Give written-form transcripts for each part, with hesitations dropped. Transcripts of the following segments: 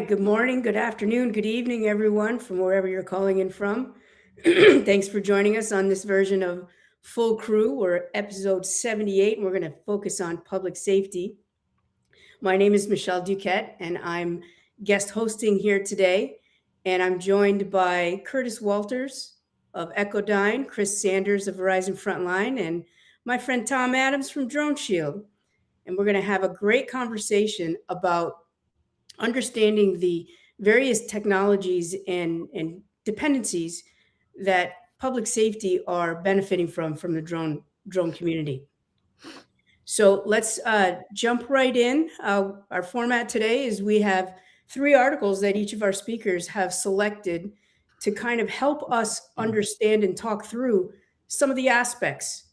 right. Good morning, good afternoon, good evening, everyone, from wherever you're calling in from. Thanks for joining us on this version of Full Crew. We're episode 78, and we're going to focus on public safety. My name is Michelle Duquette, and I'm guest hosting here today. And I'm joined by Curtis Walters of Echodyne, Chris Sanders of Verizon Frontline, and my friend Tom Adams from DroneShield. And we're going to have a great conversation about understanding the various technologies and dependencies that public safety are benefiting from the drone community. So let's jump right in. Our format today is we have three articles that each of our speakers have selected to kind of help us understand and talk through some of the aspects,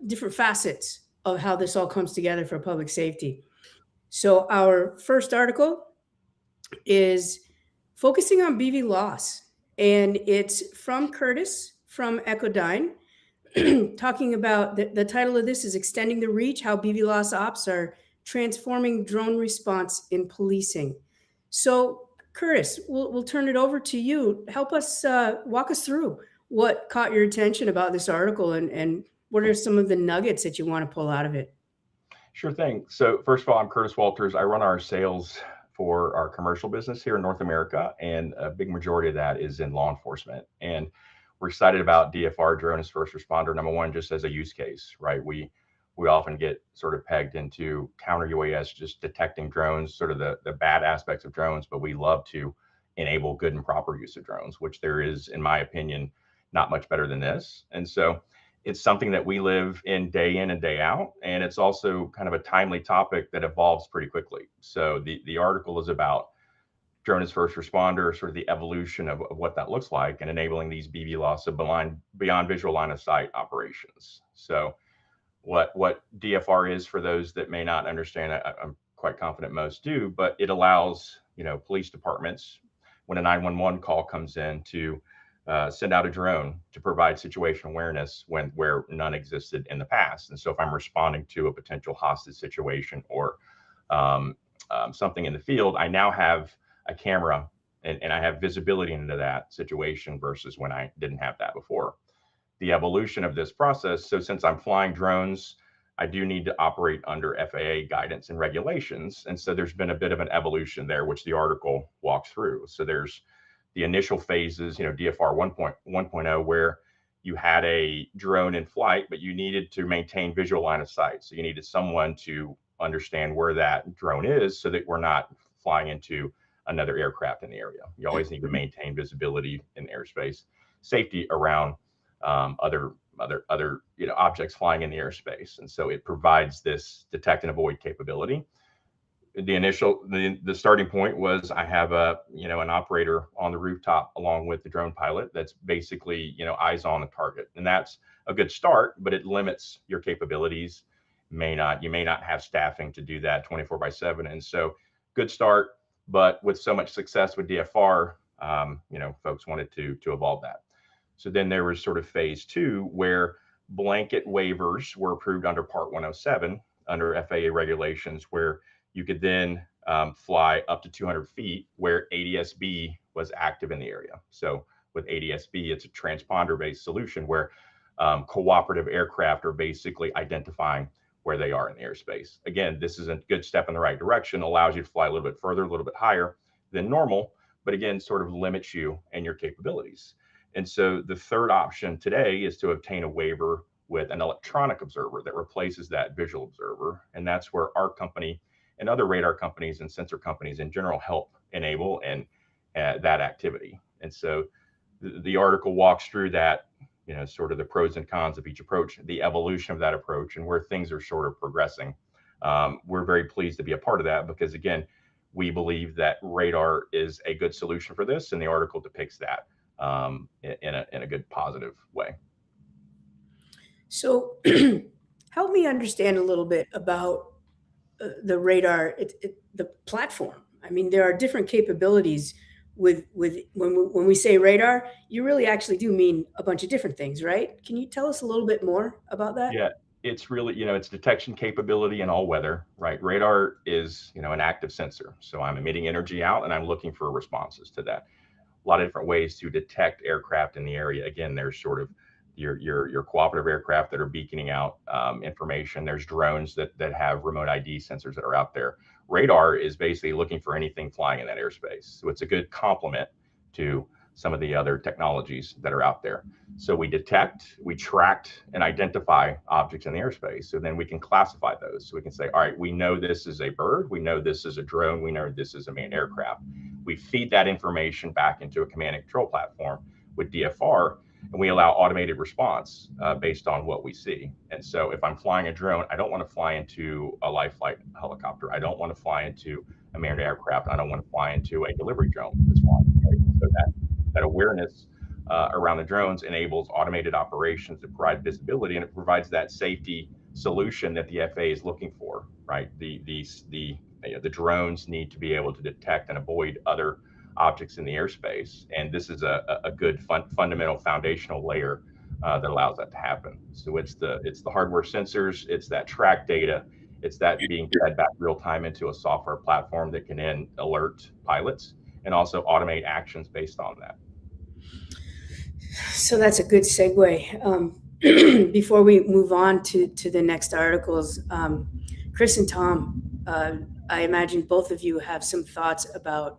different facets of how this all comes together for public safety. So our first article is focusing on BV loss, and it's from Curtis from Echodyne, talking about the title of this is Extending the Reach, How BV Loss Ops Are Transforming Drone Response in Policing. So Curtis, we'll turn it over to you. Help us walk us through what caught your attention about this article and what are some of the nuggets that you want to pull out of it? Sure thing. So first of all, I'm Curtis Walters. I run our sales for our commercial business here in North America, and a big majority of that is in law enforcement. And we're excited about DFR, drone as first responder. Number one, just as a use case, right? We often get sort of pegged into counter UAS, just detecting drones, sort of the bad aspects of drones, but we love to enable good and proper use of drones, which there is, in my opinion, not much better than this. And so it's something that we live in and day out. And it's also kind of a timely topic that evolves pretty quickly. So the article is about drone as first responder, sort of the evolution of what that looks like and enabling these BV loss of beyond visual line of sight operations. So what DFR is, for those that may not understand, I'm quite confident most do, but it allows, police departments, when a 911 call comes in, to send out a drone to provide situation awareness where none existed in the past. And so if I'm responding to a potential hostage situation or something in the field, I now have a camera and I have visibility into that situation versus when I didn't have that before. The evolution of this process. So since I'm flying drones, I do need to operate under FAA guidance and regulations. And so there's been a bit of an evolution there, which the article walks through. So there's the initial phases, DFR 1.0, where you had a drone in flight, but you needed to maintain visual line of sight. So you needed someone to understand where that drone is so that we're not flying into another aircraft in the area. You always need to maintain visibility in airspace, safety around other objects flying in the airspace. And so it provides this detect and avoid capability. The starting point was I have an operator on the rooftop along with the drone pilot that's basically eyes on the target, and that's a good start, but it limits your capabilities. You may not have staffing to do that 24/7, and so good start, but with so much success with DFR, folks wanted to evolve that. So then there was sort of phase two, where blanket waivers were approved under Part 107 under FAA regulations, where you could then fly up to 200 feet where ADS-B was active in the area. So with ADS-B, it's a transponder-based solution where cooperative aircraft are basically identifying where they are in the airspace. Again, this is a good step in the right direction, allows you to fly a little bit further, a little bit higher than normal, but again, sort of limits you and your capabilities. And so the third option today is to obtain a waiver with an electronic observer that replaces that visual observer. And that's where our company and other radar companies and sensor companies in general help enable and that activity. And so the article walks through that, sort of the pros and cons of each approach, the evolution of that approach, and where things are sort of progressing. We're very pleased to be a part of that because, again, we believe that radar is a good solution for this, and the article depicts that in a good positive way. So help me understand a little bit about the radar, the platform. I mean, there are different capabilities with when we say radar, you really actually do mean a bunch of different things, right? Can you tell us a little bit more about that? Yeah, it's really, it's detection capability in all weather, right? Radar is, an active sensor. So I'm emitting energy out and I'm looking for responses to that. A lot of different ways to detect aircraft in the area. Again, there's sort of your cooperative aircraft that are beaconing out information. There's drones that have remote ID sensors that are out there. Radar is basically looking for anything flying in that airspace. So it's a good complement to some of the other technologies that are out there. So we detect, we track, and identify objects in the airspace. So then we can classify those. So we can say, all right, we know this is a bird, we know this is a drone, we know this is a manned aircraft. We feed that information back into a command and control platform with DFR, and we allow automated response based on what we see. And so if I'm flying a drone, I don't want to fly into a live flight helicopter. I don't want to fly into a manned aircraft. I don't want to fly into a delivery drone that's flying. Right? So that awareness around the drones enables automated operations to provide visibility, and it provides that safety solution that the FAA is looking for, right? The drones need to be able to detect and avoid other objects in the airspace, and this is a good fundamental foundational layer that allows that to happen. So it's the hardware sensors, it's that track data, it's that being fed back real time into a software platform that can then alert pilots and also automate actions based on that. So that's a good segue. Before we move on to the next articles, Chris and Tom, I imagine both of you have some thoughts about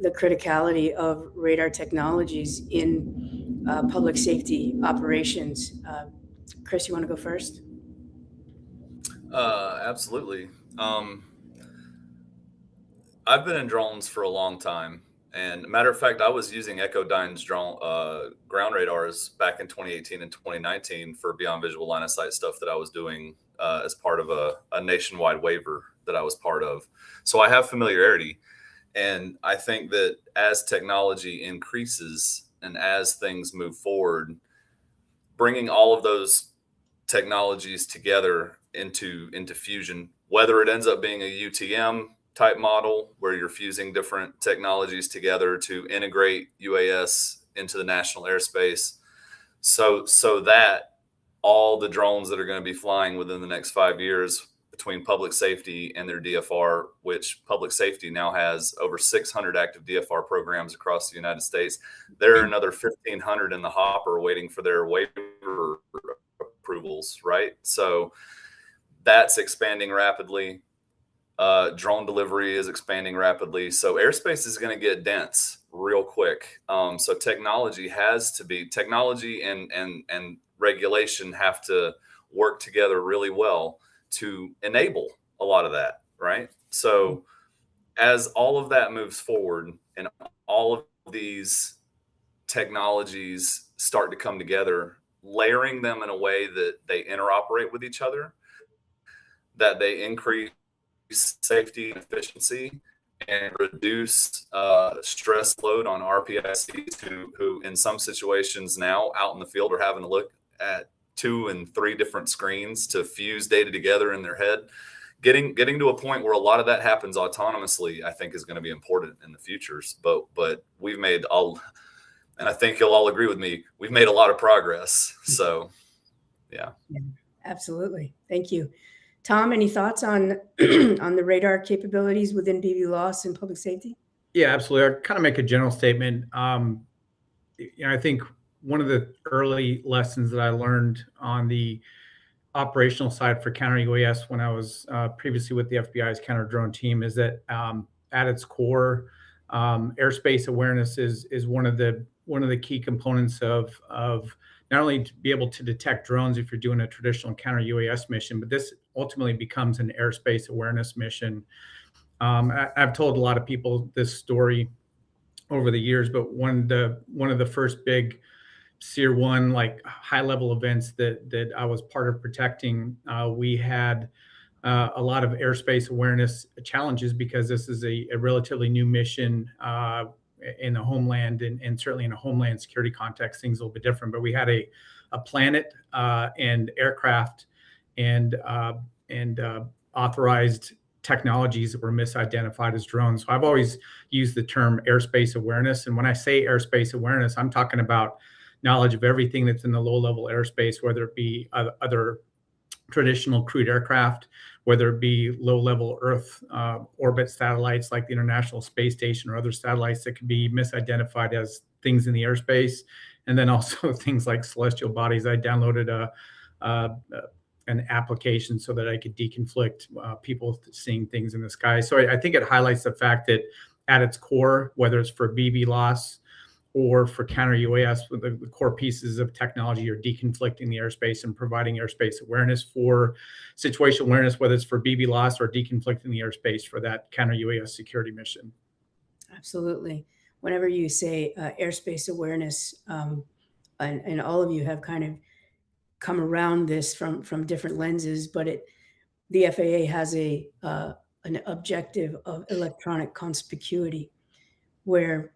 the criticality of radar technologies in public safety operations. Chris, you want to go first? Absolutely. I've been in drones for a long time. And matter of fact, I was using Echodyne's drone ground radars back in 2018 and 2019 for beyond visual line of sight stuff that I was doing as part of a nationwide waiver that I was part of. So I have familiarity. And I think that as technology increases and as things move forward, bringing all of those technologies together into fusion, whether it ends up being a UTM type model where you're fusing different technologies together to integrate UAS into the national airspace, so that all the drones that are going to be flying within the next 5 years between public safety and their DFR, which public safety now has over 600 active DFR programs across the United States. There are another 1,500 in the hopper waiting for their waiver approvals, right? So that's expanding rapidly. Drone delivery is expanding rapidly. So airspace is going to get dense real quick. So technology and regulation have to work together really well to enable a lot of that, right? So as all of that moves forward and all of these technologies start to come together, layering them in a way that they interoperate with each other, that they increase safety and efficiency and reduce stress load on RPICs who in some situations now out in the field are having to look at 2 and 3 different screens to fuse data together in their head. Getting to a point where a lot of that happens autonomously, I think, is going to be important in the futures. But we've made and I think you'll all agree with me, we've made a lot of progress. So, yeah. Absolutely. Thank you. Tom, any thoughts on the radar capabilities within BVLOS and public safety? Yeah, absolutely. I'll kind of make a general statement. I think one of the early lessons that I learned on the operational side for counter UAS when I was previously with the FBI's counter drone team is that at its core, airspace awareness is one of the key components of not only to be able to detect drones if you're doing a traditional counter UAS mission, but this ultimately becomes an airspace awareness mission. I've told a lot of people this story over the years, but one of the first big SEER 1 like high level events that I was part of protecting, we had a lot of airspace awareness challenges because this is a relatively new mission in the homeland, and certainly in a homeland security context, things a little bit different. But we had a planet and aircraft and authorized technologies that were misidentified as drones. So I've always used the term airspace awareness. And when I say airspace awareness, I'm talking about knowledge of everything that's in the low-level airspace, whether it be other traditional crewed aircraft, whether it be low-level Earth orbit satellites like the International Space Station or other satellites that could be misidentified as things in the airspace, and then also things like celestial bodies. I downloaded an application so that I could deconflict people seeing things in the sky. So I think it highlights the fact that at its core, whether it's for BB loss or for counter UAS, the core pieces of technology are deconflicting the airspace and providing airspace awareness for situational awareness, whether it's for BB loss or deconflicting the airspace for that counter UAS security mission. Absolutely. Whenever you say airspace awareness, and all of you have kind of come around this from different lenses, but the FAA has an objective of electronic conspicuity, where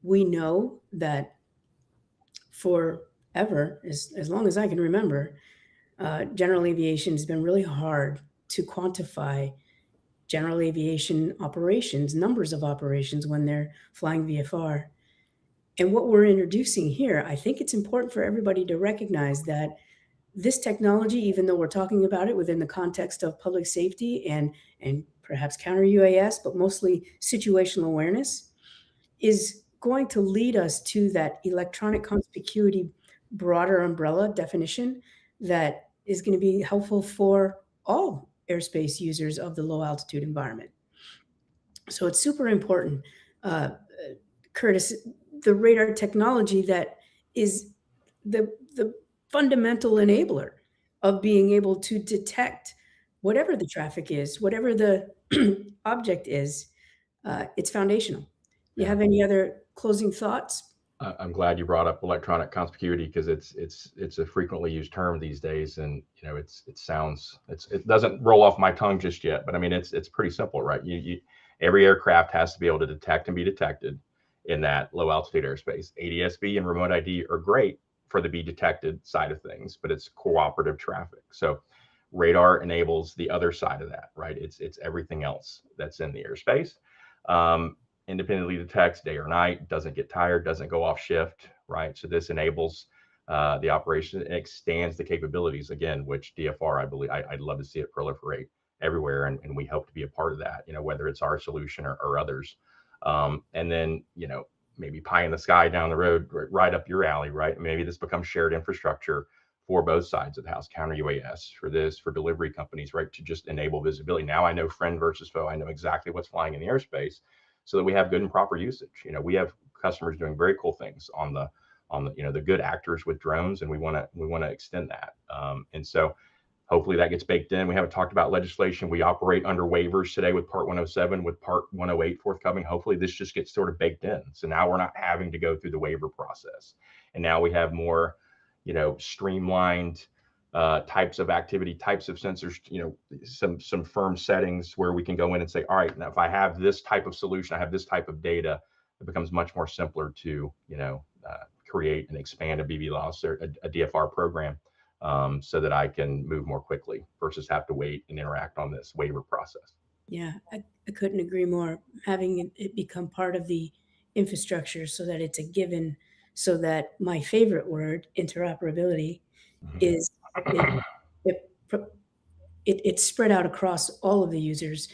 we know that forever, as long as I can remember, general aviation has been really hard to quantify general aviation operations, numbers of operations when they're flying VFR. And what we're introducing here, I think it's important for everybody to recognize that this technology, even though we're talking about it within the context of public safety and perhaps counter UAS, but mostly situational awareness, is going to lead us to that electronic conspicuity broader umbrella definition that is going to be helpful for all airspace users of the low altitude environment. So it's super important, Curtis, the radar technology that is the fundamental enabler of being able to detect whatever the traffic is, whatever the object is. It's foundational. You have any other closing thoughts? I'm glad you brought up electronic conspicuity, because it's a frequently used term these days, and it doesn't roll off my tongue just yet, but I mean it's pretty simple, right? Every aircraft has to be able to detect and be detected in that low altitude airspace. ADS-B and remote ID are great for the be detected side of things, but it's cooperative traffic. So radar enables the other side of that, right? It's everything else that's in the airspace. Independently detects day or night, doesn't get tired, doesn't go off shift, right? So this enables the operation and extends the capabilities, again, which DFR, I believe, I'd love to see it proliferate everywhere, and we hope to be a part of that, whether it's our solution or others. And then, maybe pie in the sky down the road, right up your alley, right? Maybe this becomes shared infrastructure for both sides of the house, counter UAS, for delivery companies, right? To just enable visibility. Now I know friend versus foe. I know exactly what's flying in the airspace, so that we have good and proper usage. We have customers doing very cool things on the the good actors with drones, and we want to extend that. And so hopefully that gets baked in. We haven't talked about legislation. We operate under waivers today with Part 107, with Part 108 forthcoming. Hopefully this just gets sort of baked in. So now we're not having to go through the waiver process. And now we have more, streamlined types of activity, types of sensors, some firm settings where we can go in and say, all right, now if I have this type of solution, I have this type of data, it becomes much more simpler to, create and expand a BB loss or a DFR program, so that I can move more quickly versus have to wait and interact on this waiver process. Yeah, I couldn't agree more. Having it become part of the infrastructure so that it's a given, so that my favorite word, interoperability, is it's spread out across all of the users.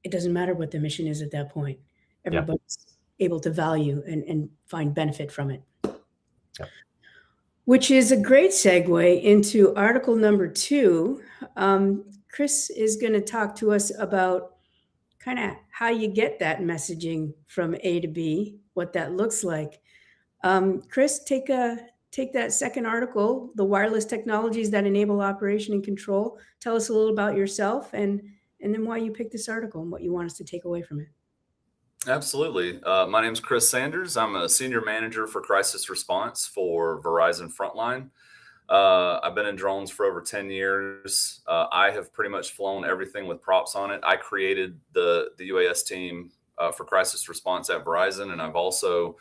It doesn't matter what the mission is at that point. Everybody's able to value and find benefit from it. Yep. Which is a great segue into article number 2. Chris is going to talk to us about kind of how you get that messaging from A to B, what that looks like. Chris, take that second article, the wireless technologies that enable operation and control. Tell us a little about yourself and then why you picked this article and what you want us to take away from it. Absolutely. My name is Chris Sanders. I'm a senior manager for crisis response for Verizon Frontline. I've been in drones for over 10 years. I have pretty much flown everything with props on it. I created the UAS team for crisis response at Verizon, and I've also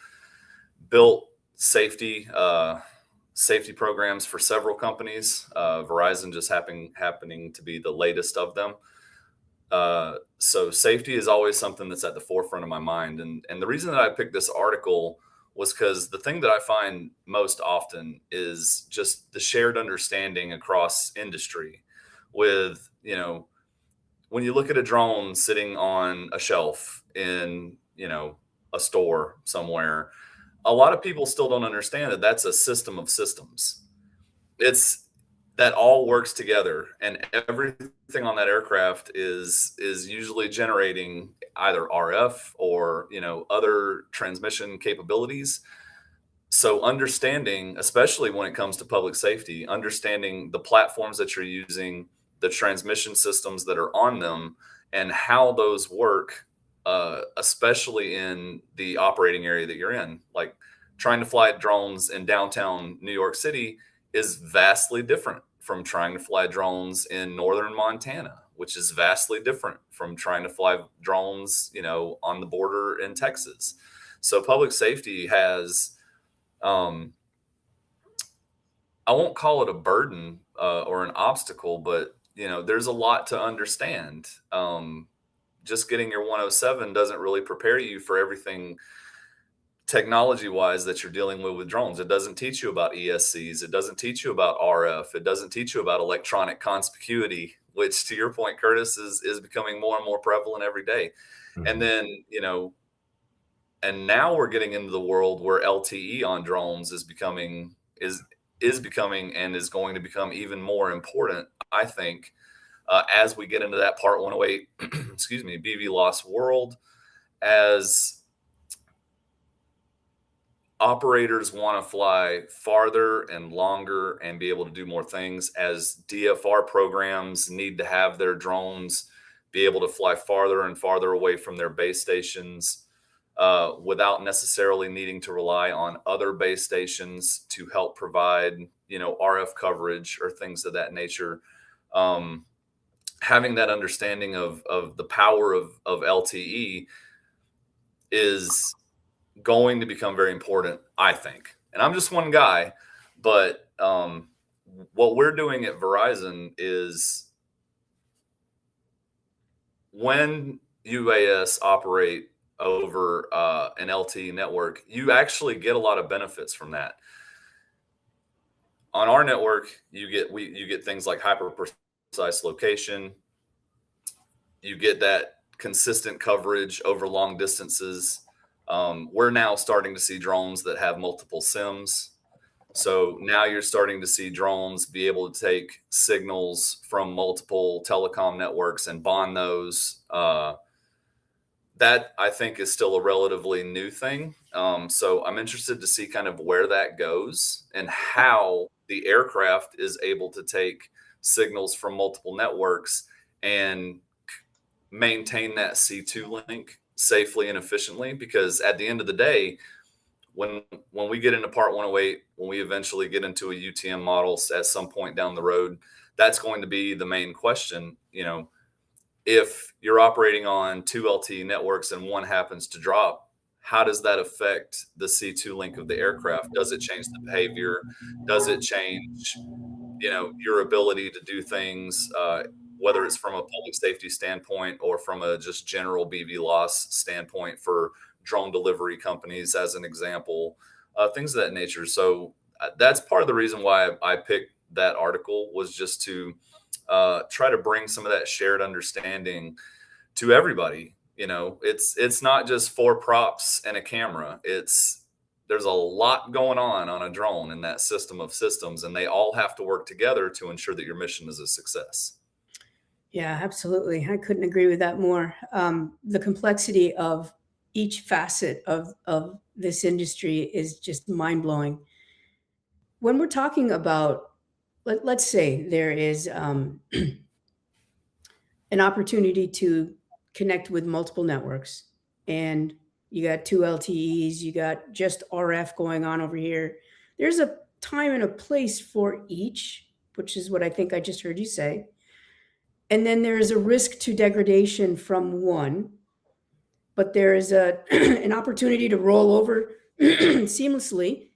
built safety programs for several companies. Verizon just happening to be the latest of them. So safety is always something that's at the forefront of my mind. And the reason that I picked this article was because the thing that I find most often is just the shared understanding across industry with, when you look at a drone sitting on a shelf in, a store somewhere, a lot of people still don't understand that that's a system of systems. It's that all works together, and everything on that aircraft is usually generating either RF or, other transmission capabilities. So understanding, especially when it comes to public safety, understanding the platforms that you're using, the transmission systems that are on them, and how those work, especially in the operating area that you're in. Like trying to fly drones in downtown New York City is vastly different from trying to fly drones in northern Montana, which is vastly different from trying to fly drones, on the border in Texas. So public safety has, I won't call it a burden or an obstacle, but there's a lot to understand. Just getting your 107 doesn't really prepare you for everything technology wise that you're dealing with drones. It doesn't teach you about ESCs. It doesn't teach you about RF. It doesn't teach you about electronic conspicuity, which, to your point, Curtis, is becoming more and more prevalent every day. Mm-hmm. And then, and now we're getting into the world where LTE on drones is becoming and is going to become even more important, I think, as we get into that Part 108, excuse me, BV loss world, as operators want to fly farther and longer and be able to do more things, as DFR programs need to have their drones be able to fly farther and farther away from their base stations, without necessarily needing to rely on other base stations to help provide, RF coverage or things of that nature. Having that understanding of the power of LTE is going to become very important, I think. And I'm just one guy, but what we're doing at Verizon is, when UAS operate over an LTE network, you actually get a lot of benefits from that. On our network, you get things like hyper precise location. You get that consistent coverage over long distances. We're now starting to see drones that have multiple SIMs. So now you're starting to see drones be able to take signals from multiple telecom networks and bond those. That, I think, is still a relatively new thing. So I'm interested to see kind of where that goes and how the aircraft is able to take signals from multiple networks and maintain that C2 link safely and efficiently. Because at the end of the day, when we get into Part 108, when we eventually get into a UTM model at some point down the road, that's going to be the main question. If you're operating on 2 LTE networks and one happens to drop, how does that affect the C2 link of the aircraft? Does it change the behavior? Does it change, your ability to do things, whether it's from a public safety standpoint or from a just general BV loss standpoint for drone delivery companies, as an example, things of that nature. So that's part of the reason why I picked that article, was just to try to bring some of that shared understanding to everybody. It's not just 4 props and a camera. There's a lot going on a drone in that system of systems, and they all have to work together to ensure that your mission is a success. Yeah, absolutely. I couldn't agree with that more. The complexity of each facet of this industry is just mind-blowing. When we're talking about, let's say there is an opportunity to connect with multiple networks, and you got 2 LTEs, you got just RF going on over here. There's a time and a place for each, which is what I think I just heard you say. And then there is a risk to degradation from one, but there is an opportunity to roll over seamlessly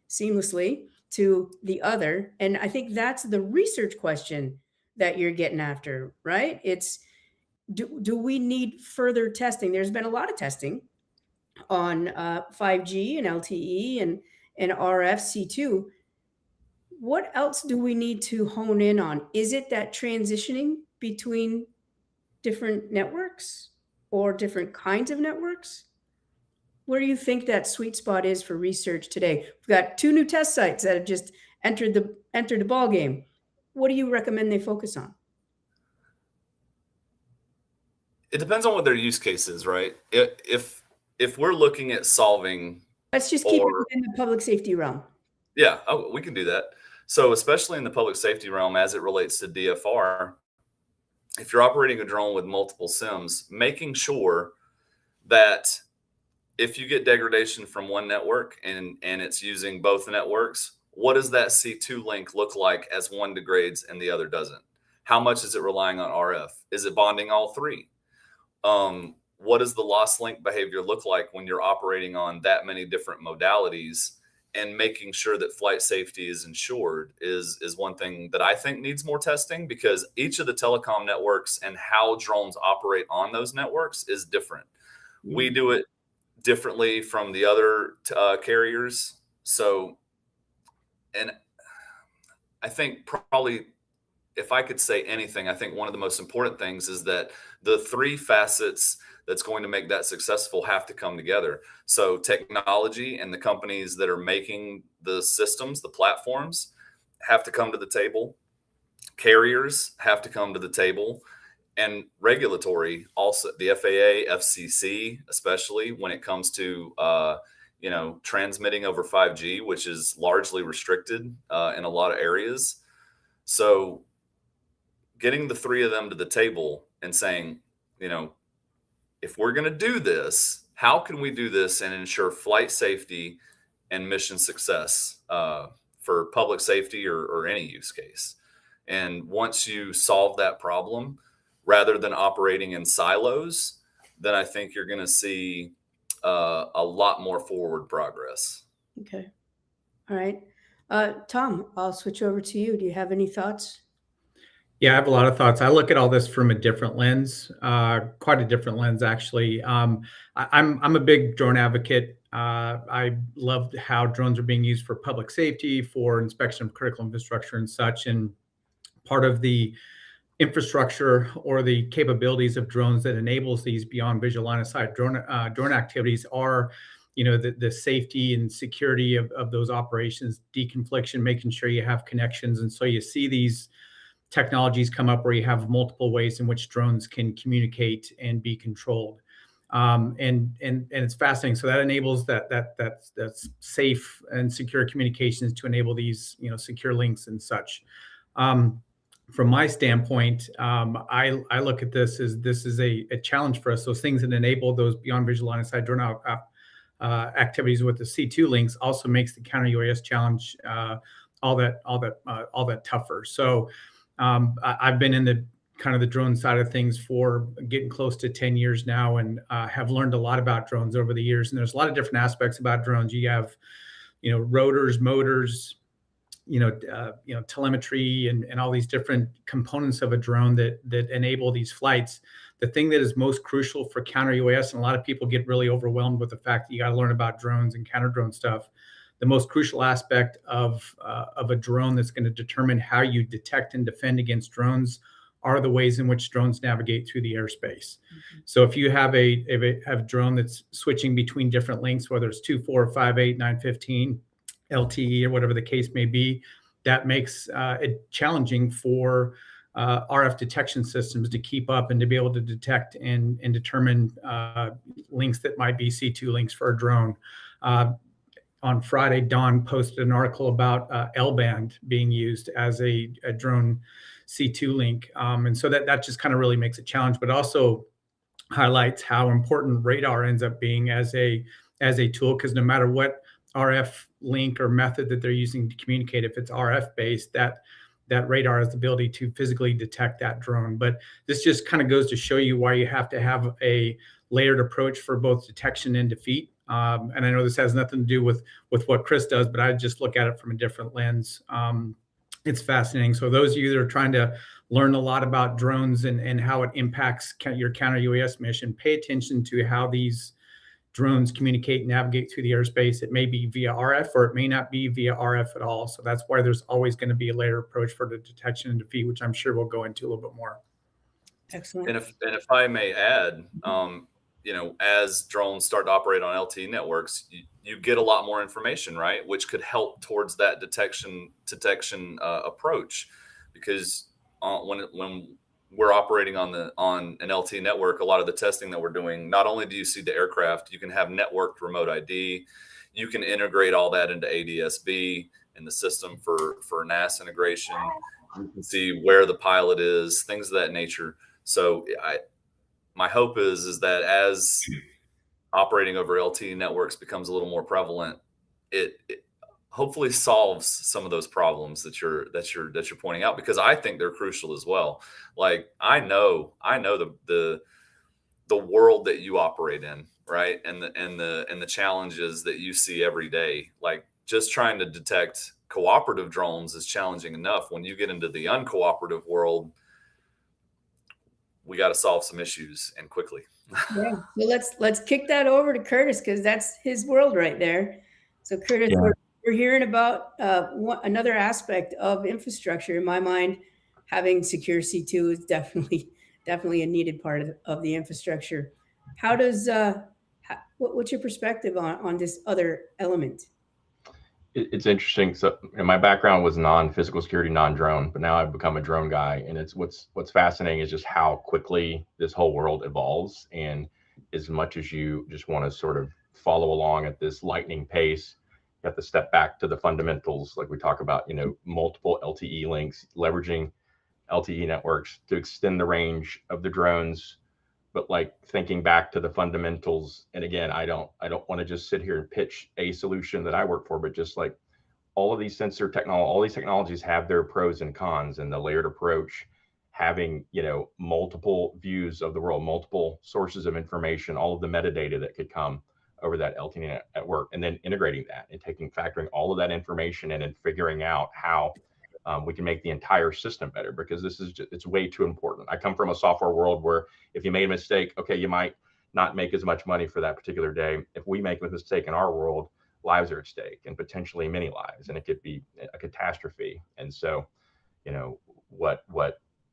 to the other. And I think that's the research question that you're getting after, right? It's, do we need further testing? There's been a lot of testing on 5G and LTE and RF C2. What else do we need to hone in on? Is it that transitioning between different networks or different kinds of networks? Where do you think that sweet spot is for research today? We've got 2 new test sites that have just entered the ball game. What do you recommend they focus on? It depends on what their use case is, right? If we're looking at solving, Let's just keep it or within the public safety realm. yeah, we can do that. So especially in the public safety realm, as it relates to DFR, if you're operating a drone with multiple SIMs, making sure that if you get degradation from one network and it's using both networks, what does that C2 link look like as one degrades and the other doesn't? How much is it relying on RF? Is it bonding all three? What does the loss link behavior look like when you're operating on that many different modalities? And making sure that flight safety is ensured is one thing that I think needs more testing, because each of the telecom networks and how drones operate on those networks is different. We do it differently from the other carriers. So, and I think probably, if I could say anything, I think one of the most important things is that the 3 facets that's going to make that successful have to come together. So technology and the companies that are making the systems, the platforms, have to come to the table. Carriers have to come to the table, and regulatory also, the FAA, FCC, especially when it comes to transmitting over 5G, which is largely restricted in a lot of areas. So getting the 3 of them to the table and saying, if we're going to do this, how can we do this and ensure flight safety and mission success for public safety or any use case? And once you solve that problem, rather than operating in silos, then I think you're going to see a lot more forward progress. Okay. All right. Tom, I'll switch over to you. Do you have any thoughts? Yeah, I have a lot of thoughts. I look at all this from a different lens, quite a different lens, actually. I'm a big drone advocate. I love how drones are being used for public safety, for inspection of critical infrastructure and such. And part of the infrastructure or the capabilities of drones that enables these beyond visual line of sight drone activities are, the safety and security of those operations, deconfliction, making sure you have connections. And so you see these technologies come up where you have multiple ways in which drones can communicate and be controlled, and it's fascinating. So that enables that's safe and secure communications to enable these secure links and such. From my standpoint, I look at this as a challenge for us. Those things that enable those beyond visual line of sight drone activities with the C2 links also makes the counter UAS challenge all that tougher. So I've been in the kind of the drone side of things for getting close to 10 years now, and have learned a lot about drones over the years. And there's a lot of different aspects about drones. You have, rotors, motors, telemetry, and all these different components of a drone that enable these flights. The thing that is most crucial for counter UAS, and a lot of people get really overwhelmed with the fact that you got to learn about drones and counter drone stuff. The most crucial aspect of a drone that's going to determine how you detect and defend against drones are the ways in which drones navigate through the airspace. Mm-hmm. So if you have a drone that's switching between different links, whether it's 2.4, 5.8, 9.15, LTE, or whatever the case may be, that makes it challenging for RF detection systems to keep up and to be able to detect and determine links that might be C2 links for a drone. On Friday, Dawn posted an article about L-band being used as a drone C2 link. And so that just kind of really makes a challenge, but also highlights how important radar ends up being as a tool, because no matter what RF link or method that they're using to communicate, if it's RF based, that radar has the ability to physically detect that drone. But this just kind of goes to show you why you have to have a layered approach for both detection and defeat. And I know this has nothing to do with what Chris does, but I just look at it from a different lens. It's fascinating. So those of you that are trying to learn a lot about drones and how it impacts your counter UAS mission, pay attention to how these drones communicate and navigate through the airspace. It may be via RF, or it may not be via RF at all. So that's why there's always going to be a layered approach for the detection and defeat, which I'm sure we'll go into a little bit more. Excellent. And if I may add, as drones start to operate on LTE networks, you get a lot more information, right? Which could help towards that detection approach, because when we're operating on an LTE network, a lot of the testing that we're doing, not only do you see the aircraft, you can have networked remote ID, you can integrate all that into ADSB and the system for NAS integration. You can see where the pilot is, things of that nature. So my hope is that as operating over LTE networks becomes a little more prevalent, it hopefully solves some of those problems that you're pointing out, because I think they're crucial as well. Like I know the world that you operate in, right? And the challenges that you see every day. Like just trying to detect cooperative drones is challenging enough. When you get into the uncooperative world, we got to solve some issues, and quickly. Yeah. So let's kick that over to Curtis, because that's his world right there. So Curtis, we're hearing about another aspect of infrastructure. In my mind, having secure C2 is definitely a needed part of the infrastructure. How does what's your perspective on this other element? It's interesting. So my background was non-physical security, non-drone, but now I've become a drone guy. And it's what's fascinating is just how quickly this whole world evolves. And as much as you just want to sort of follow along at this lightning pace, you have to step back to the fundamentals. Like we talk about, multiple LTE links, leveraging LTE networks to extend the range of the drones, but like thinking back to the fundamentals. And again, I don't want to just sit here and pitch a solution that I work for, but just like all of these all these technologies have their pros and cons, and the layered approach, having, multiple views of the world, multiple sources of information, all of the metadata that could come over that LTE network, and then integrating that and factoring all of that information in and figuring out how we can make the entire system better, because it's way too important. I come from a software world where if you made a mistake, okay, you might not make as much money for that particular day. If we make a mistake in our world, lives are at stake, and potentially many lives, and it could be a catastrophe. And so, what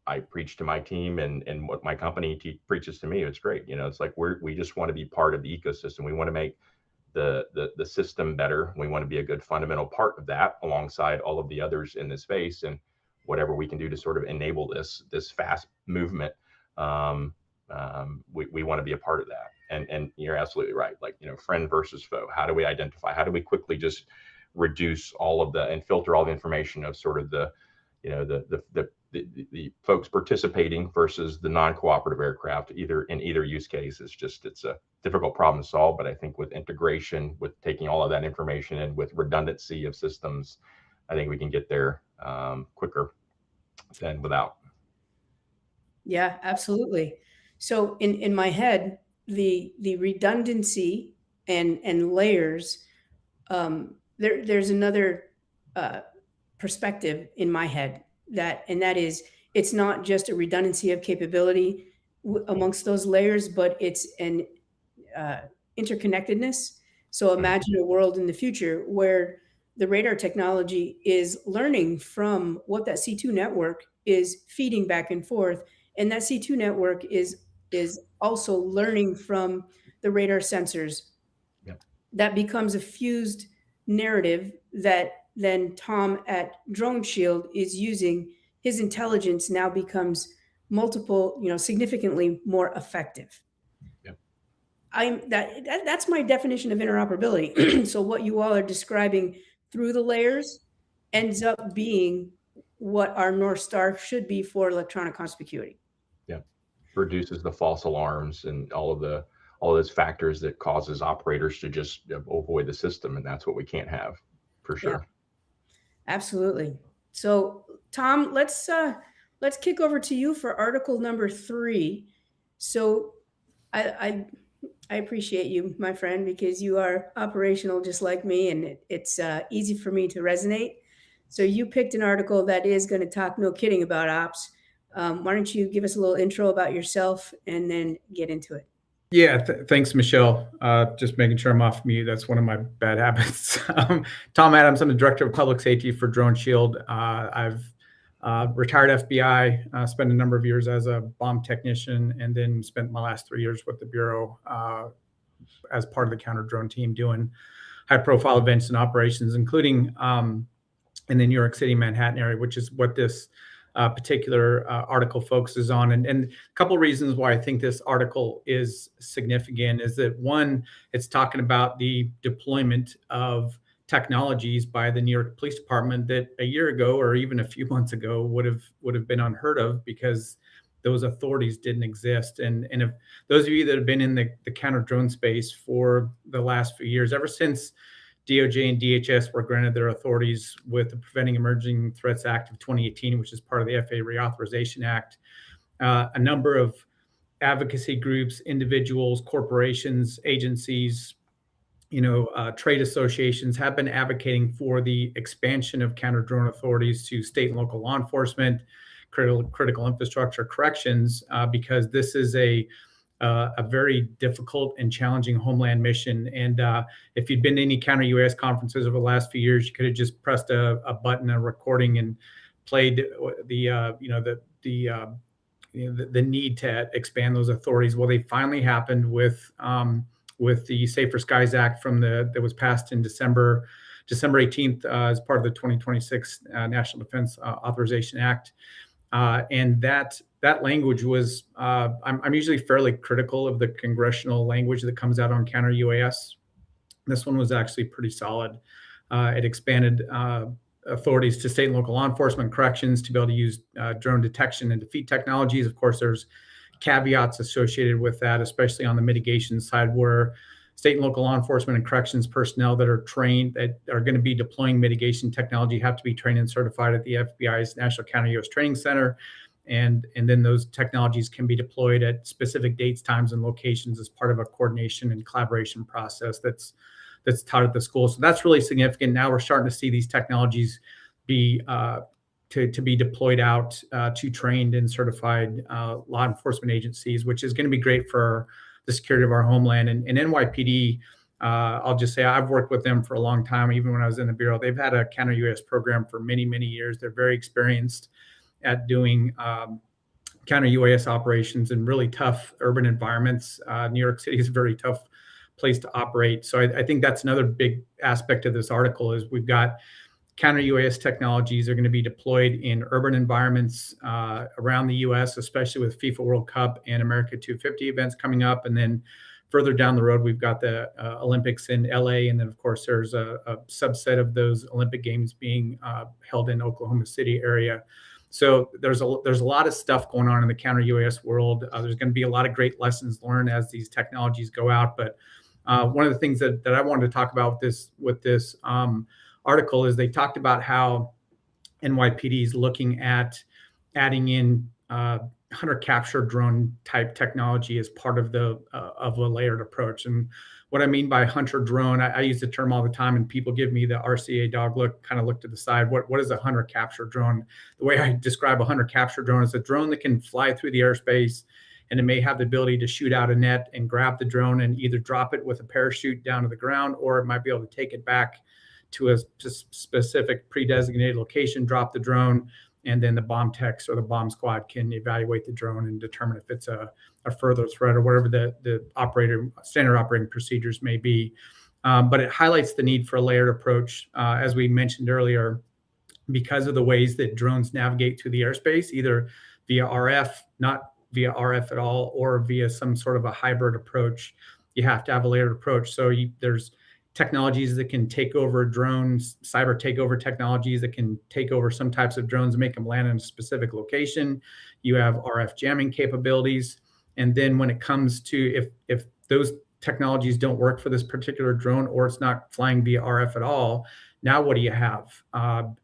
I preach to my team and what my company preaches to me, it's great. It's like we just want to be part of the ecosystem. We want to make the system better. We want to be a good fundamental part of that alongside all of the others in this space, and whatever we can do to sort of enable this fast movement. We want to be a part of that. And you're absolutely right. Like, friend versus foe. How do we identify? How do we quickly just reduce all of and filter all the information of sort of the folks participating versus the non-cooperative aircraft, in either use case? It's a difficult problem to solve, but I think with integration, with taking all of that information and with redundancy of systems, I think we can get there quicker than without. Yeah, absolutely. So in my head, the redundancy and layers, there's another perspective in my head, that is, it's not just a redundancy of capability amongst those layers, but it's an interconnectedness. So imagine a world in the future where the radar technology is learning from what that C2 network is feeding back and forth, and that C2 network is also learning from the radar sensors. Yep. That becomes a fused narrative that then Tom at DroneShield is using. His intelligence now becomes multiple, significantly more effective. Yep. That's my definition of interoperability. So what you all are describing through the layers ends up being what our North Star should be for electronic conspicuity. Yeah, reduces the false alarms and all those factors that causes operators to just avoid the system, and that's what we can't have, for sure. Yeah. Absolutely. So, Tom, let's kick over to you for article number 3. So, I appreciate you, my friend, because you are operational just like me, and it's easy for me to resonate. So you picked an article that is going to talk, no kidding, about ops. Why don't you give us a little intro about yourself and then get into it? Yeah, thanks, Michelle. Just making sure I'm off mute. That's one of my bad habits. Tom Adams, I'm the Director of Public Safety for DroneShield. I've Retired FBI, spent a number of years as a bomb technician, and then spent my last 3 years with the Bureau as part of the counter drone team doing high profile events and operations, including in the New York City, Manhattan area, which is what this particular article focuses on. And a couple of reasons why I think this article is significant is that, one, it's talking about the deployment of technologies by the New York Police Department that a year ago or even a few months ago would have been unheard of, because those authorities didn't exist. And if those of you that have been in the counter drone space for the last few years, ever since DOJ and DHS were granted their authorities with the Preventing Emerging Threats Act of 2018, which is part of the FAA Reauthorization Act, a number of advocacy groups, individuals, corporations, agencies, trade associations have been advocating for the expansion of counter drone authorities to state and local law enforcement, critical infrastructure, corrections, because this is a very difficult and challenging homeland mission. And if you'd been to any counter UAS conferences over the last few years, you could have just pressed a button, a recording, and played the need to expand those authorities. Well, they finally happened with the Safer Skies Act that was passed in December 18th as part of the 2026 National Defense Authorization Act. And that language was, I'm usually fairly critical of the congressional language that comes out on counter UAS. This one was actually pretty solid. It expanded authorities to state and local law enforcement, corrections, to be able to use drone detection and defeat technologies. Of course, there's caveats associated with that, especially on the mitigation side, where state and local law enforcement and corrections personnel that are trained, that are going to be deploying mitigation technology, have to be trained and certified at the FBI's National Counter UAS Training Center. And then those technologies can be deployed at specific dates, times, and locations as part of a coordination and collaboration process that's taught at the school. So that's really significant. Now we're starting to see these technologies be to be deployed out to trained and certified law enforcement agencies, which is going to be great for the security of our homeland. And NYPD, I'll just say I've worked with them for a long time. Even when I was in the Bureau, they've had a counter UAS program for many, many years. They're very experienced at doing counter UAS operations in really tough urban environments. New York City is a very tough place to operate. So I think that's another big aspect of this article, is we've got counter UAS technologies are going to be deployed in urban environments around the U.S., especially with FIFA World Cup and America 250 events coming up. And then further down the road, we've got the Olympics in L.A. And then, of course, there's a subset of those Olympic Games being held in Oklahoma City area. So there's a lot of stuff going on in the counter UAS world. There's going to be a lot of great lessons learned as these technologies go out. But one of the things that I wanted to talk about with this article is they talked about how NYPD is looking at adding in hunter capture drone type technology as part of a layered approach. And what I mean by hunter drone, I use the term all the time, and people give me the RCA dog look, kind of look to the side. What is a hunter capture drone? The way I describe a hunter capture drone is a drone that can fly through the airspace, and it may have the ability to shoot out a net and grab the drone and either drop it with a parachute down to the ground, or it might be able to take it back to a specific pre-designated location, drop the drone, and then the bomb techs or the bomb squad can evaluate the drone and determine if it's a further threat or whatever the standard operating procedures may be. But it highlights the need for a layered approach, as we mentioned earlier, because of the ways that drones navigate through the airspace, either via RF, not via RF at all, or via some sort of a hybrid approach. You have to have a layered approach. So there's technologies that can take over drones, cyber takeover technologies that can take over some types of drones and make them land in a specific location. You have RF jamming capabilities. And then when it comes to if those technologies don't work for this particular drone, or it's not flying via RF at all, now what do you have?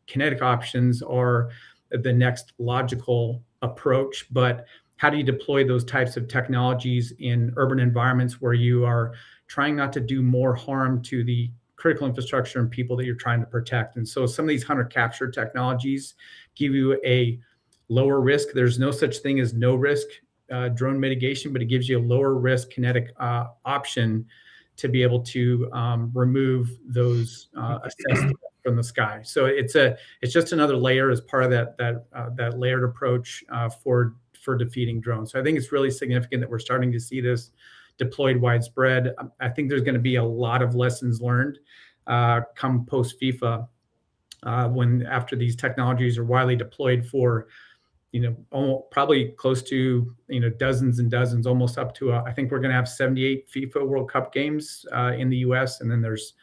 Kinetic options are the next logical approach, but how do you deploy those types of technologies in urban environments where you are trying not to do more harm to the critical infrastructure and people that you're trying to protect? And so some of these hunter capture technologies give you a lower risk. There's no such thing as no risk drone mitigation, but it gives you a lower risk kinetic option to be able to remove those assessed from the sky. So it's just another layer as part of that layered approach for defeating drones. So I think it's really significant that we're starting to see this deployed widespread. I think there's going to be a lot of lessons learned come post FIFA when after these technologies are widely deployed for probably close to dozens and dozens, almost up to I think we're going to have 78 FIFA World Cup games in the U.S. and then there's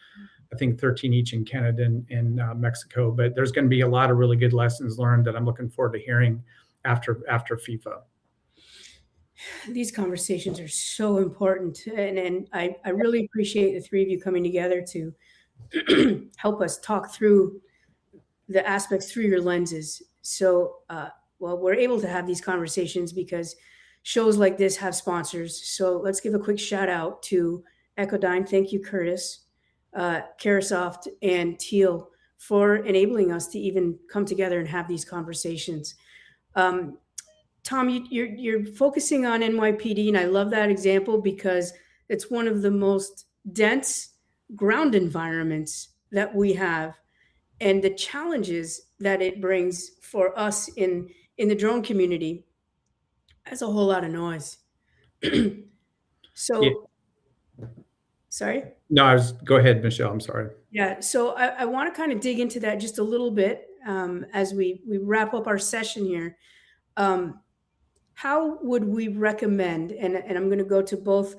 I think 13 each in Canada and Mexico. But there's going to be a lot of really good lessons learned that I'm looking forward to hearing after FIFA. These conversations are so important, and I really appreciate the three of you coming together to help us talk through the aspects through your lenses. So, we're able to have these conversations because shows like this have sponsors. So let's give a quick shout out to Echodyne. Thank you, Curtis, Carasoft, and Teal for enabling us to even come together and have these conversations. Tom, you're focusing on NYPD, and I love that example because it's one of the most dense ground environments that we have, and the challenges that it brings for us in the drone community has a whole lot of noise. So, yeah. Sorry? No, go ahead, Michelle. I'm sorry. Yeah. So I want to kind of dig into that just a little bit as we wrap up our session here. How would we recommend, and I'm going to go to both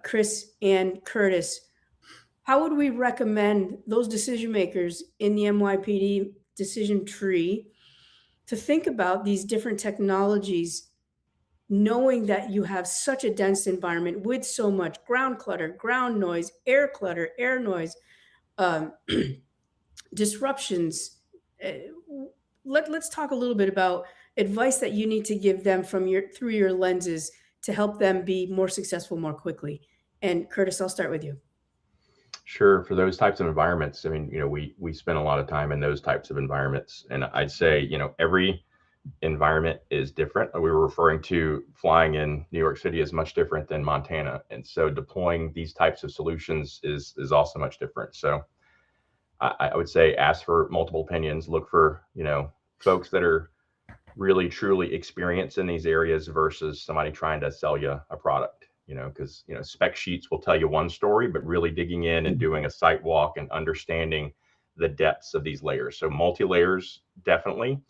Chris and Curtis, how would we recommend those decision makers in the NYPD decision tree to think about these different technologies, knowing that you have such a dense environment with so much ground clutter, ground noise, air clutter, air noise, disruptions? Let's talk a little bit about advice that you need to give them through your lenses to help them be more successful more quickly. And Curtis, I'll start with you. Sure. For those types of environments, I mean, we spend a lot of time in those types of environments, and I'd say, every environment is different. We were referring to flying in New York City is much different than Montana, and so deploying these types of solutions is also much different. So I would say ask for multiple opinions. Look for folks that are really truly experienced in these areas versus somebody trying to sell you a product. Because spec sheets will tell you one story, but really digging in and doing a site walk and understanding the depths of these layers. So multi-layers, definitely.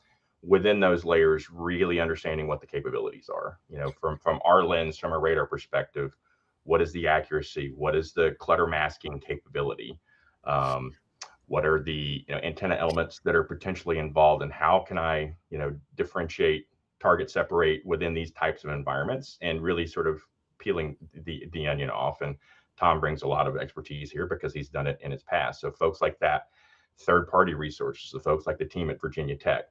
Within those layers, really understanding what the capabilities are. From our lens, from a radar perspective, what is the accuracy? What is the clutter masking capability? What are the antenna elements that are potentially involved, and how can I differentiate, target, separate within these types of environments, and really sort of peeling the onion off. And Tom brings a lot of expertise here because he's done it in his past. So folks like that, third-party resources, the folks like the team at Virginia Tech,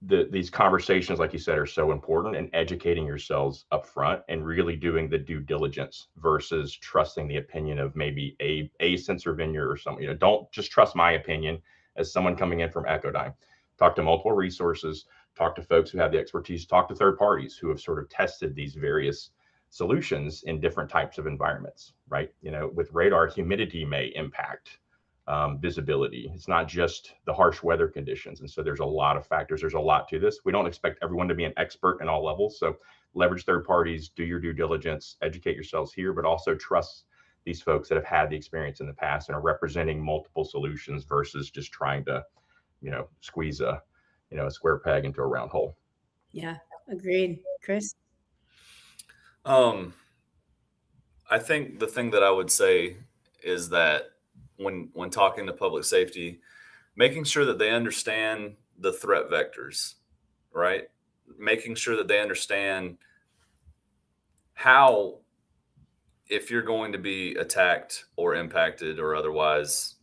these conversations, like you said, are so important, and educating yourselves up front and really doing the due diligence versus trusting the opinion of maybe a sensor vendor or something. Don't just trust my opinion as someone coming in from Echodyne. Talk to multiple resources, talk to folks who have the expertise, talk to third parties who have sort of tested these various solutions in different types of environments, right? With radar, humidity may impact visibility. It's not just the harsh weather conditions. And so there's a lot of factors. There's a lot to this. We don't expect everyone to be an expert in all levels. So leverage third parties, do your due diligence, educate yourselves here, but also trust these folks that have had the experience in the past and are representing multiple solutions versus just trying to, squeeze a square peg into a round hole. Yeah, agreed. Chris? I think the thing that I would say is that when talking to public safety, making sure that they understand the threat vectors, right? Making sure that they understand how, if you're going to be attacked or impacted or otherwise,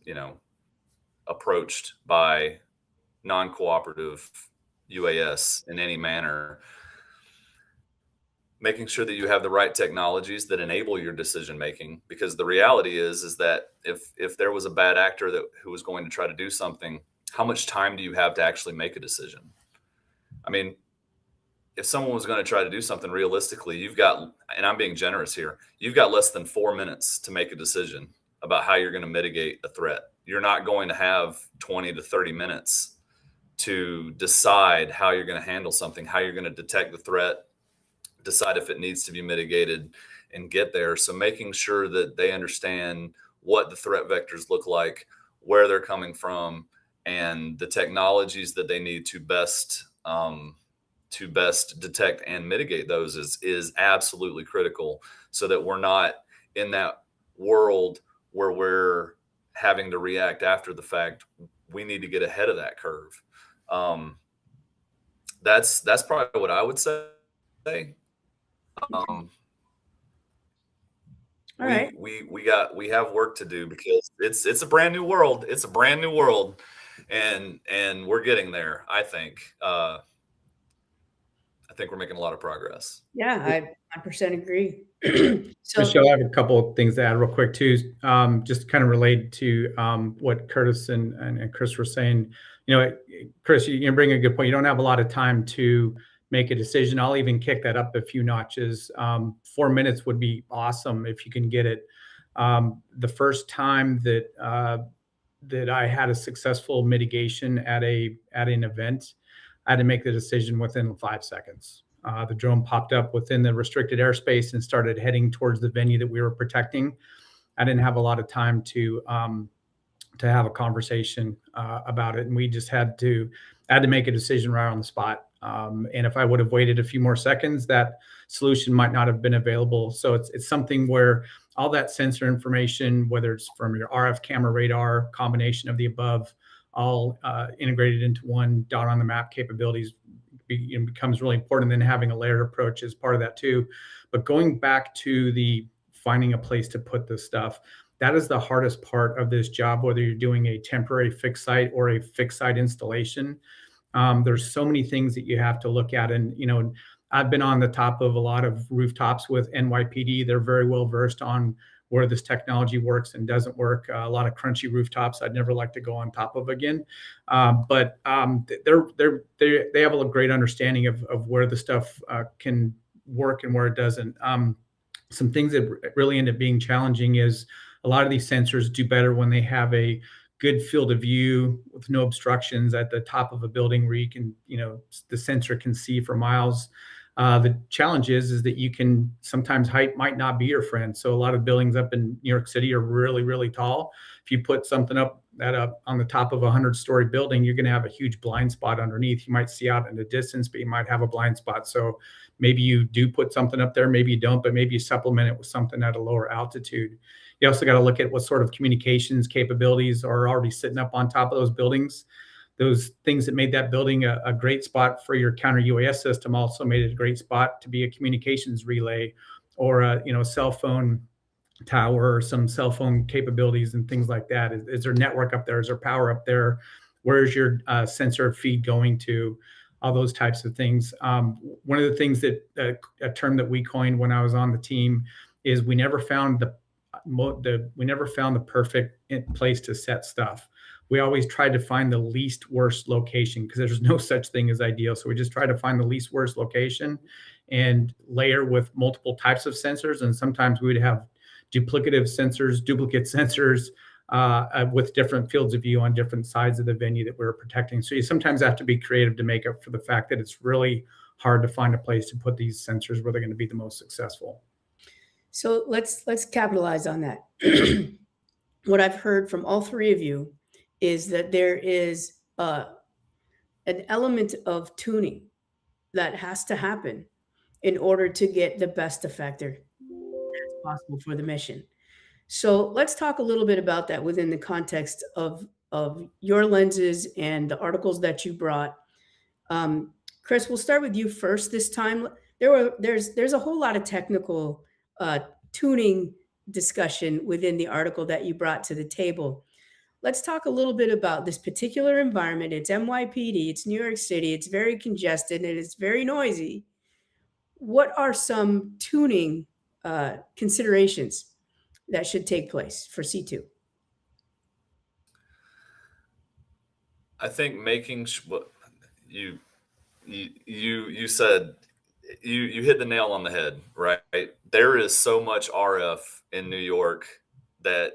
approached by non-cooperative UAS in any manner, making sure that you have the right technologies that enable your decision making. Because the reality is that if there was a bad actor who was going to try to do something, how much time do you have to actually make a decision? I mean, if someone was going to try to do something, realistically, you've got, and I'm being generous here, you've got less than 4 minutes to make a decision about how you're going to mitigate a threat. you're not going to have 20 to 30 minutes to decide how you're going to handle something, how you're going to detect the threat, decide if it needs to be mitigated, and get there. So making sure that they understand what the threat vectors look like, where they're coming from, and the technologies that they need to best detect and mitigate those is absolutely critical, so that we're not in that world where we're having to react after the fact. We need to get ahead of that curve. That's probably what I would say. Um, All right. we have work to do, because it's a brand new world. It's a brand new world, and we're getting there. I think we're making a lot of progress. Yeah, I 100% agree. So Michelle, I have a couple of things to add real quick too, just kind of related to what Curtis and Chris were saying. Chris, you bring a good point. You don't have a lot of time to make a decision. I'll even kick that up a few notches. 4 minutes would be awesome if you can get it. The first time that I had a successful mitigation at an event, I had to make the decision within 5 seconds. The drone popped up within the restricted airspace and started heading towards the venue that we were protecting. I didn't have a lot of time to have a conversation about it, and we just had to make a decision right on the spot. And if I would have waited a few more seconds, that solution might not have been available. So it's something where all that sensor information, whether it's from your RF camera, radar, combination of the above, all integrated into one dot on the map capabilities, becomes really important. Then having a layered approach is part of that too. But going back to the finding a place to put this stuff, that is the hardest part of this job, whether you're doing a temporary fixed site or a fixed site installation. There's so many things that you have to look at. And, I've been on the top of a lot of rooftops with NYPD. They're very well versed on where this technology works and doesn't work. A lot of crunchy rooftops I'd never like to go on top of again. But they have a great understanding of where the stuff can work and where it doesn't. Some things that really end up being challenging is a lot of these sensors do better when they have a good field of view with no obstructions at the top of a building where you can, the sensor can see for miles. The challenge is that you can sometimes height might not be your friend. So a lot of buildings up in New York City are really, really tall. If you put something up on the top of a 100-story building, you're going to have a huge blind spot underneath. You might see out in the distance, but you might have a blind spot. So maybe you do put something up there, maybe you don't, but maybe you supplement it with something at a lower altitude. You also got to look at what sort of communications capabilities are already sitting up on top of those buildings. Those things that made that building a great spot for your counter UAS system also made it a great spot to be a communications relay, or a cell phone tower, or some cell phone capabilities and things like that. Is there network up there? Is there power up there? Where's your sensor feed going to? All those types of things. One of the things that a term that we coined when I was on the team is we never found the perfect place to set stuff. We always tried to find the least worst location, because there's no such thing as ideal. So we just try to find the least worst location and layer with multiple types of sensors. And sometimes we would have duplicate sensors with different fields of view on different sides of the venue that we were protecting. So you sometimes have to be creative to make up for the fact that it's really hard to find a place to put these sensors where they're going to be the most successful. So let's capitalize on that. What I've heard from all three of you is that there is an element of tuning that has to happen in order to get the best effector that's possible for the mission. So let's talk a little bit about that within the context of your lenses and the articles that you brought. Chris, we'll start with you first this time. There's a whole lot of technical tuning discussion within the article that you brought to the table. Let's talk a little bit about this particular environment. It's NYPD, it's New York City, it's very congested, and it's very noisy. What are some tuning considerations that should take place for C2? I think making you said, you hit the nail on the head, right? There is so much RF in New York that,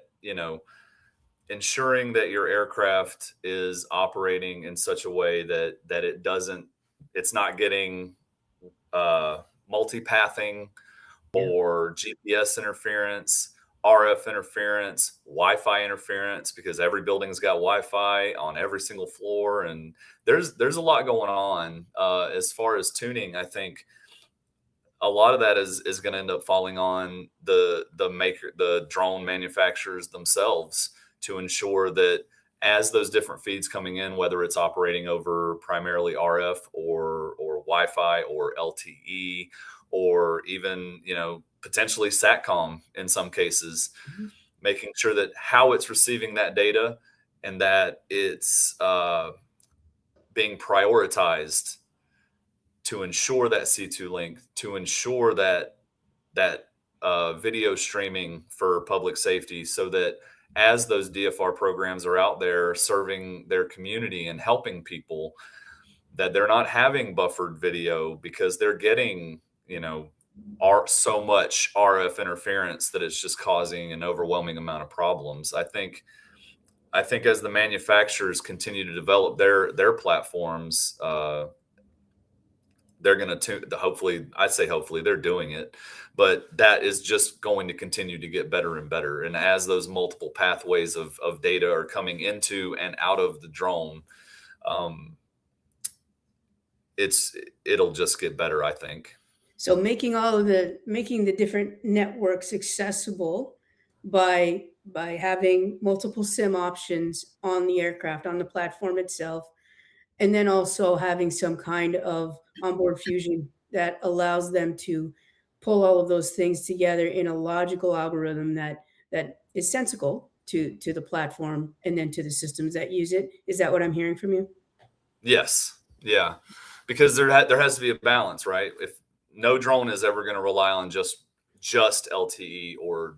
ensuring that your aircraft is operating in such a way that it's not getting multipathing or GPS interference, RF interference, Wi-Fi interference, because every building's got Wi-Fi on every single floor, and there's a lot going on as far as tuning. I think a lot of that is going to end up falling on the drone manufacturers themselves to ensure that as those different feeds coming in, whether it's operating over primarily RF or Wi-Fi or LTE, or even, potentially SATCOM in some cases, making sure that how it's receiving that data and that it's being prioritized to ensure that C2 link, to ensure that video streaming for public safety, so that as those DFR programs are out there serving their community and helping people, that they're not having buffered video because they're getting, so much RF interference that it's just causing an overwhelming amount of problems. I think as the manufacturers continue to develop their platforms, they're going to hopefully they're doing it, but that is just going to continue to get better and better. And as those multiple pathways of data are coming into and out of the drone, it'll just get better, I think. So making the different networks accessible by having multiple SIM options on the aircraft, on the platform itself, and then also having some kind of onboard fusion that allows them to pull all of those things together in a logical algorithm that is sensical to the platform and then to the systems that use it. Is that what I'm hearing from you? Yes. Yeah. Because there has to be a balance, right? If no drone is ever going to rely on just LTE or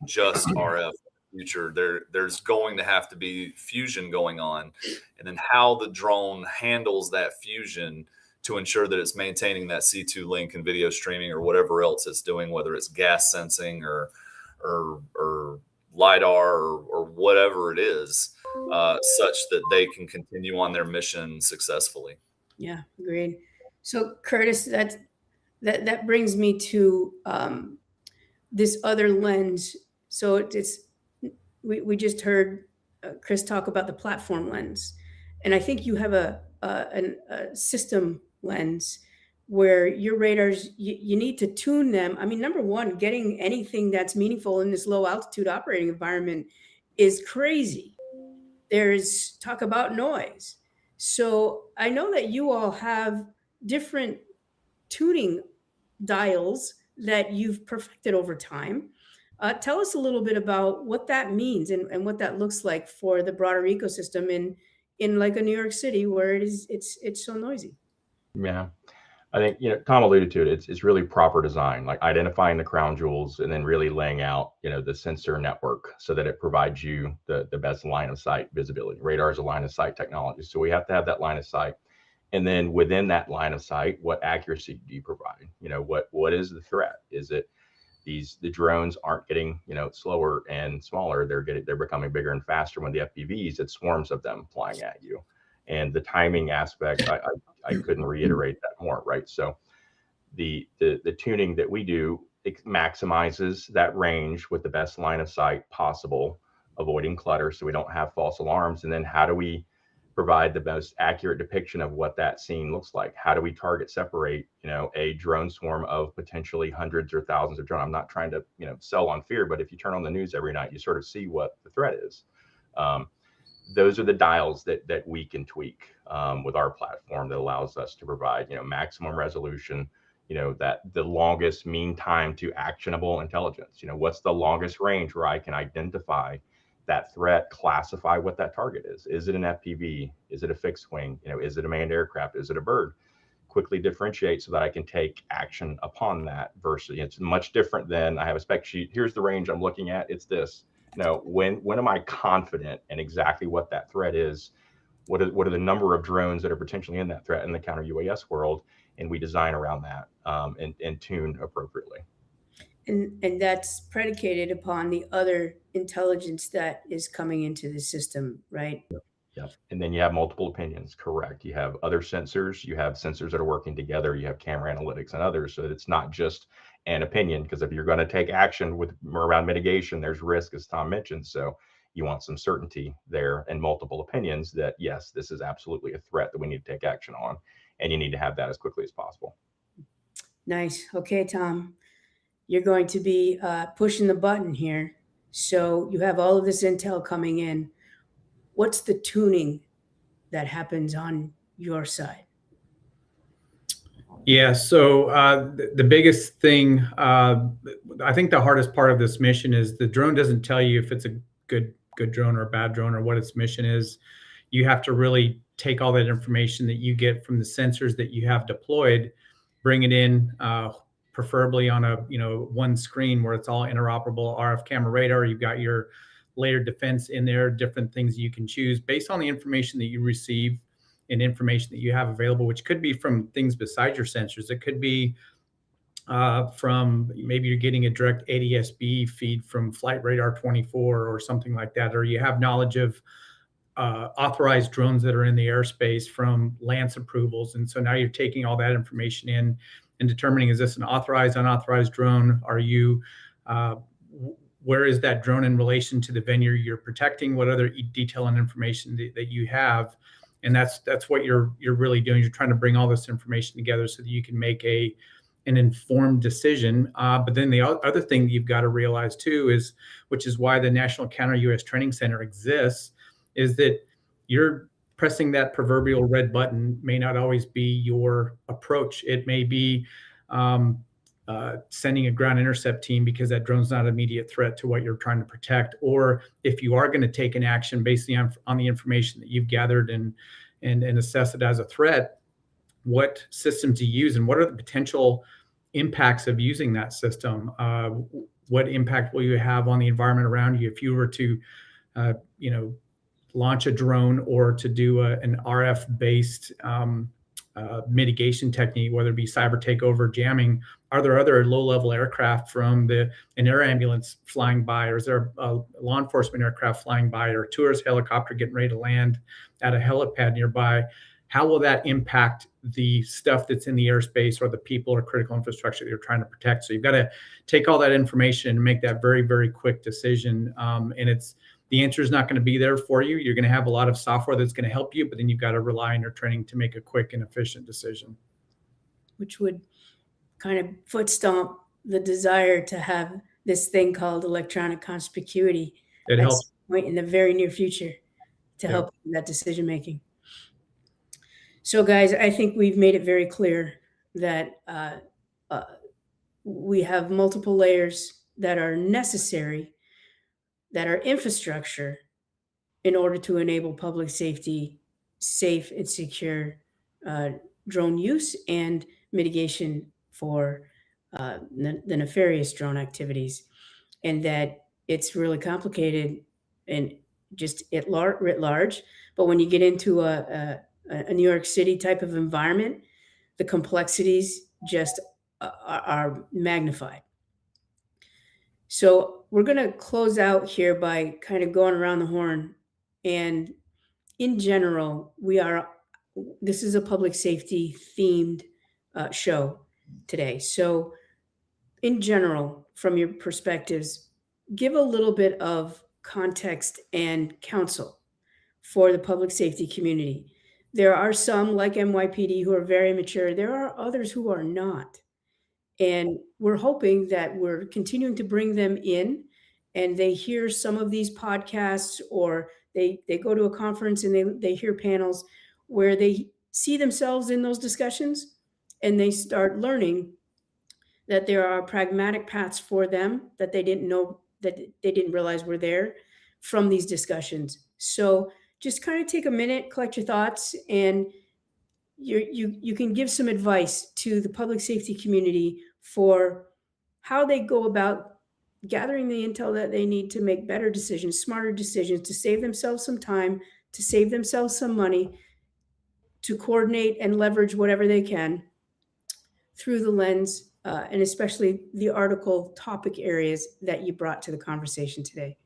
just RF future, there's going to have to be fusion going on, and then how the drone handles that fusion to ensure that it's maintaining that C2 link and video streaming or whatever else it's doing, whether it's gas sensing or LiDAR or whatever it is, such that they can continue on their mission successfully. Yeah, agreed. So Curtis, that brings me to this other lens. So we just heard Chris talk about the platform lens, and I think you have a system lens where your radars, you need to tune them. I mean, number one, getting anything that's meaningful in this low altitude operating environment is crazy. There's talk about noise. So I know that you all have different tuning dials that you've perfected over time. Tell us a little bit about what that means and what that looks like for the broader ecosystem in like a New York City where it's so noisy. Yeah, I think Tom alluded to it. It's really proper design, like identifying the crown jewels and then really laying out the sensor network so that it provides you the best line of sight visibility. Radar is a line of sight technology, so we have to have that line of sight. And then within that line of sight, what accuracy do you provide? What is the threat? Is it the drones aren't getting slower and smaller? They're becoming bigger and faster. When the FPVs, it's swarms of them flying at you. And the timing aspect, I couldn't reiterate that more, right? So the tuning that we do, it maximizes that range with the best line of sight possible, avoiding clutter so we don't have false alarms. And then how do we provide the most accurate depiction of what that scene looks like? How do we target separate a drone swarm of potentially hundreds or thousands of drones? I'm not trying to sell on fear, but if you turn on the news every night, you sort of see what the threat is. Those are the dials that we can tweak with our platform that allows us to provide maximum resolution, that the longest mean time to actionable intelligence. What's the longest range where I can identify that threat, classify what that target is. Is it an FPV? Is it a fixed wing? Is it a manned aircraft? Is it a bird? Quickly differentiate so that I can take action upon that. Versus it's much different than I have a spec sheet. Here's the range I'm looking at. It's this. No, when am I confident in exactly what that threat is? What are the number of drones that are potentially in that threat in the counter UAS world? And we design around that and tune appropriately. And that's predicated upon the other intelligence that is coming into the system, right? Yep. And then you have multiple opinions, correct. You have other sensors, you have sensors that are working together, you have camera analytics and others. So it's not just an opinion, because if you're going to take action with around mitigation, there's risk, as Tom mentioned. So you want some certainty there and multiple opinions that, yes, this is absolutely a threat that we need to take action on. And you need to have that as quickly as possible. Nice. Okay, Tom, you're going to be pushing the button here. So you have all of this intel coming in. What's the tuning that happens on your side? Yeah, so the biggest thing, I think the hardest part of this mission is the drone doesn't tell you if it's a good drone or a bad drone or what its mission is. You have to really take all that information that you get from the sensors that you have deployed, bring it in, preferably on a one screen where it's all interoperable RF camera radar. You've got your layered defense in there, different things you can choose based on the information that you receive and information that you have available, which could be from things besides your sensors. It could be from maybe you're getting a direct ADS-B feed from Flight Radar 24 or something like that, or you have knowledge of authorized drones that are in the airspace from Lance approvals. And so now you're taking all that information in and determining, is this an authorized, unauthorized drone? Are you, where is that drone in relation to the venue you're protecting? What other detail and information that you have? And that's what you're really doing. You're trying to bring all this information together so that you can make an informed decision. But then the other thing that you've got to realize too is, which is why the National Counter UAS Training Center exists, is that you're pressing that proverbial red button may not always be your approach. It may be sending a ground intercept team because that drone's not an immediate threat to what you're trying to protect. Or if you are going to take an action based on the information that you've gathered and assess it as a threat, what systems you use and what are the potential impacts of using that system? What impact will you have on the environment around you if you were to, launch a drone or to do an RF-based mitigation technique, whether it be cyber takeover, jamming? Are there other low-level aircraft from an air ambulance flying by, or is there a law enforcement aircraft flying by, or a tourist helicopter getting ready to land at a helipad nearby? How will that impact the stuff that's in the airspace or the people or critical infrastructure that you're trying to protect? So you've got to take all that information and make that very, very quick decision. And the answer is not going to be there for you. You're going to have a lot of software that's going to help you, but then you've got to rely on your training to make a quick and efficient decision. Which would kind of foot stomp the desire to have this thing called electronic conspicuity It helps. at some point in the very near future to help with that decision making. So, guys, I think we've made it very clear that we have multiple layers that are necessary, that are infrastructure in order to enable public safety, safe and secure drone use and mitigation for the nefarious drone activities. And that it's really complicated and just writ large. But when you get into a New York City type of environment, the complexities just are magnified. So we're going to close out here by kind of going around the horn. And in general, this is a public safety themed show today. So in general, from your perspectives, give a little bit of context and counsel for the public safety community. There are some like NYPD who are very mature. There are others who are not. And we're hoping that we're continuing to bring them in and they hear some of these podcasts, or they go to a conference and they hear panels where they see themselves in those discussions and they start learning that there are pragmatic paths for them that they didn't know, that they didn't realize were there from these discussions. So just kind of take a minute, collect your thoughts, and you can give some advice to the public safety community for how they go about gathering the intel that they need to make better decisions, smarter decisions, to save themselves some time, to save themselves some money, to coordinate and leverage whatever they can through the lens and especially the article topic areas that you brought to the conversation today.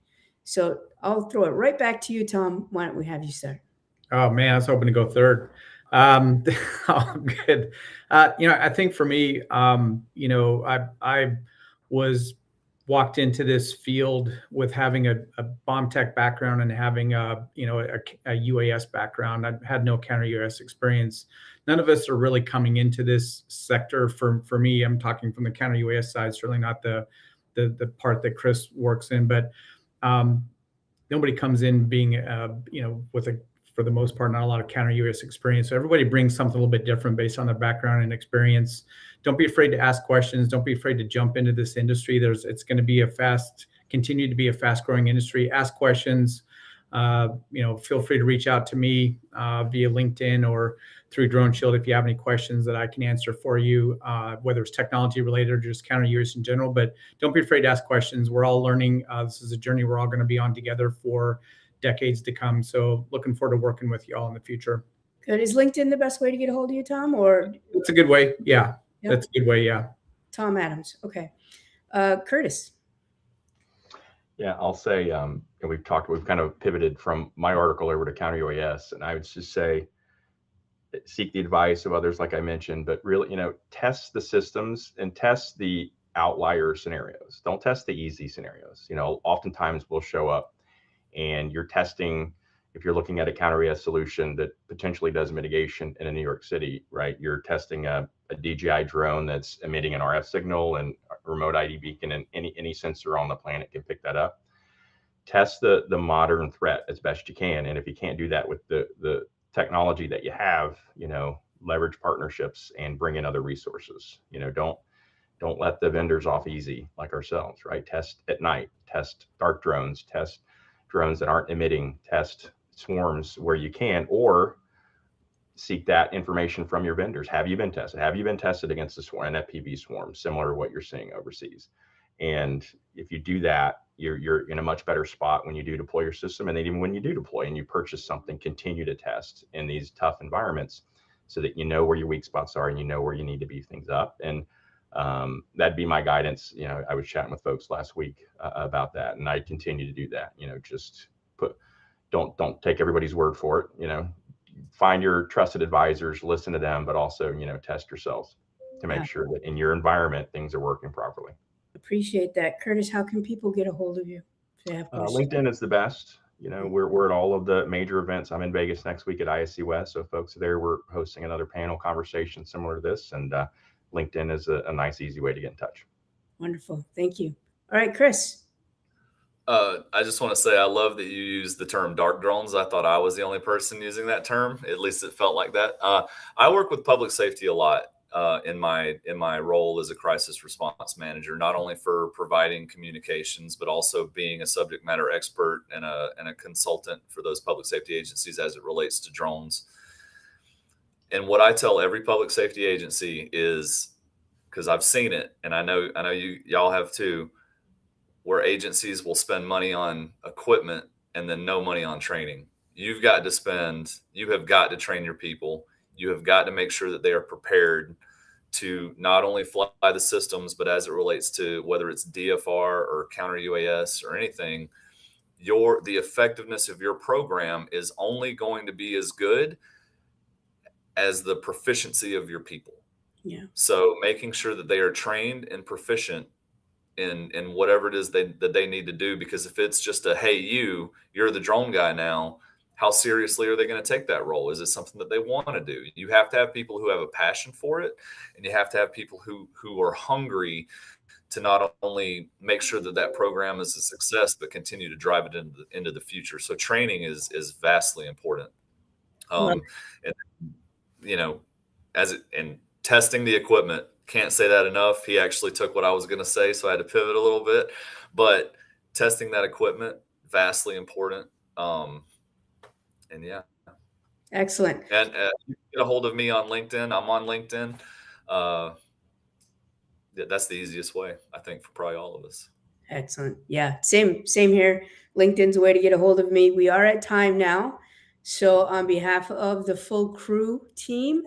So I'll throw it right back to you, Tom. Why don't we have you start? Oh man, I was hoping to go third. Oh, good. I think for me, I was walked into this field with having a bomb tech background and having a UAS background. I had no counter UAS experience. None of us are really coming into this sector. For me, I'm talking from the counter UAS side, certainly not the part that Chris works in, but nobody comes in being with a, for the most part, not a lot of counter UAS experience. So everybody brings something a little bit different based on their background and experience. Don't be afraid to ask questions. Don't be afraid to jump into this industry. It's going to be continue to be a fast growing industry. Ask questions. Feel free to reach out to me via LinkedIn or through DroneShield if you have any questions that I can answer for you, whether it's technology related or just counter UAS in general. But don't be afraid to ask questions. We're all learning. This is a journey we're all going to be on together for decades to come. So looking forward to working with you all in the future. Good. Is LinkedIn the best way to get a hold of you, Tom? Or it's a good way. Yeah. Yep. That's a good way. Yeah. Tom Adams. Okay. Curtis. Yeah, I'll say, we've kind of pivoted from my article over to counter UAS, and I would just say, seek the advice of others, like I mentioned, but really, test the systems and test the outlier scenarios. Don't test the easy scenarios. Oftentimes we'll show up and you're testing, if you're looking at a counter UAS solution that potentially does mitigation in a New York City, right? You're testing a DJI drone that's emitting an RF signal and remote ID beacon, and any sensor on the planet can pick that up. Test the modern threat as best you can. And if you can't do that with the technology that you have, leverage partnerships and bring in other resources. Don't let the vendors off easy like ourselves, right? Test at night, test dark drones, test drones that aren't emitting, test swarms where you can, or seek that information from your vendors. Have you been tested? Have you been tested against an FPV swarm similar to what you're seeing overseas? And if you do that, you're in a much better spot when you do deploy your system. And then even when you do deploy and you purchase something, continue to test in these tough environments so that you know where your weak spots are and you know where you need to beef things up. And that'd be my guidance. I was chatting with folks last week about that, and I continue to do that. Just don't take everybody's word for it. Find your trusted advisors, listen to them, but also, test yourselves to make sure that in your environment, things are working properly. Appreciate that. Curtis, how can people get a hold of you if they have questions? LinkedIn is the best. We're at all of the major events. I'm in Vegas next week at ISC West. So if folks are there, we're hosting another panel conversation similar to this. And LinkedIn is a nice, easy way to get in touch. Wonderful. Thank you. All right, Chris. I just want to say I love that you used the term dark drones. I thought I was the only person using that term. At least it felt like that. I work with public safety a lot in my role as a crisis response manager, not only for providing communications, but also being a subject matter expert and a consultant for those public safety agencies as it relates to drones. And what I tell every public safety agency is, because I've seen it, and I know y'all have too, where agencies will spend money on equipment and then no money on training. You have got to train your people. You have got to make sure that they are prepared to not only fly the systems, but as it relates to whether it's DFR or counter UAS or anything, the effectiveness of your program is only going to be as good as the proficiency of your people. Yeah. So making sure that they are trained and proficient in whatever it is that they need to do, because if it's just hey, you're the drone guy now, how seriously are they going to take that role? Is it something that they want to do? You have to have people who have a passion for it, and you have to have people who are hungry to not only make sure that program is a success, but continue to drive it into the future. So training is vastly important. And testing the equipment, can't say that enough. He actually took what I was going to say, so I had to pivot a little bit. But testing that equipment, vastly important. And yeah. Excellent. And you can get a hold of me on LinkedIn. I'm on LinkedIn. That's the easiest way, I think, for probably all of us. Excellent. Yeah, same here. LinkedIn's a way to get a hold of me. We are at time now. So on behalf of the full crew team,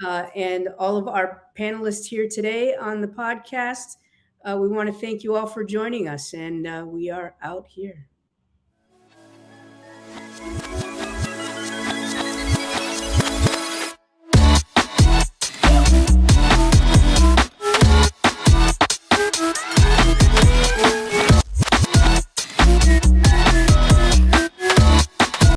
and all of our panelists here today on the podcast. We want to thank you all for joining us, and we are out here.